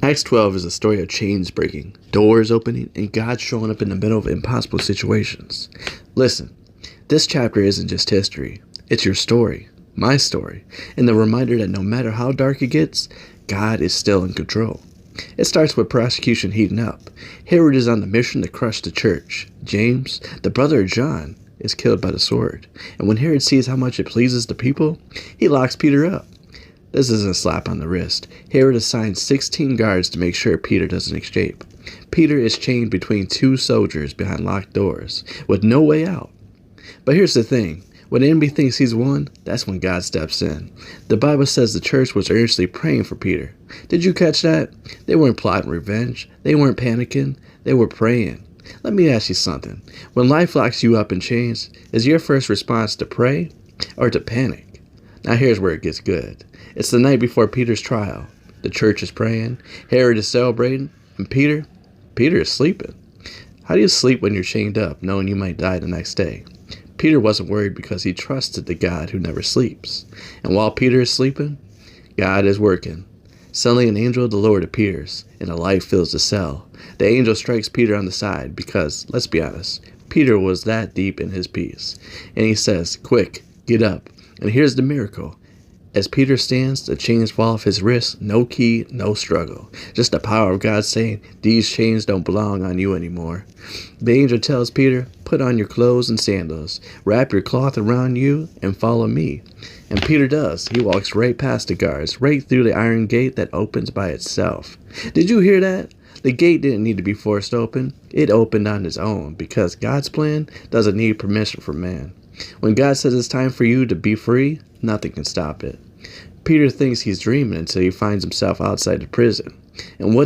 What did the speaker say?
Acts 12 is a story of chains breaking, doors opening, and God showing up in the middle of impossible situations. Listen, this chapter isn't just history. It's your story, my story, and the reminder that no matter how dark it gets, God is still in control. It starts with persecution heating up. Herod is on the mission to crush the church. James, the brother of John, is killed by the sword. And when Herod sees how much it pleases the people, he locks Peter up. This isn't a slap on the wrist. Herod assigns 16 guards to make sure Peter doesn't escape. Peter is chained between two soldiers behind locked doors, with no way out. But here's the thing. When the enemy thinks he's won, that's when God steps in. The Bible says the church was earnestly praying for Peter. Did you catch that? They weren't plotting revenge. They weren't panicking. They were praying. Let me ask you something. When life locks you up in chains, is your first response to pray or to panic? Now here's where it gets good. It's the night before Peter's trial. The church is praying, Herod is celebrating, and Peter is sleeping. How do you sleep when you're chained up, knowing you might die the next day? Peter wasn't worried because he trusted the God who never sleeps. And while Peter is sleeping, God is working. Suddenly an angel of the Lord appears, and a light fills the cell. The angel strikes Peter on the side because, let's be honest, Peter was that deep in his peace. And he says, "Quick, get up." And here's the miracle. As Peter stands, the chains fall off his wrists, no key, no struggle. Just the power of God saying, these chains don't belong on you anymore. The angel tells Peter, put on your clothes and sandals, wrap your cloth around you, and follow me. And Peter does. He walks right past the guards, right through the iron gate that opens by itself. Did you hear that? The gate didn't need to be forced open. It opened on its own because God's plan doesn't need permission from man. When God says it's time for you to be free, nothing can stop it. Peter thinks he's dreaming until he finds himself outside the prison. And what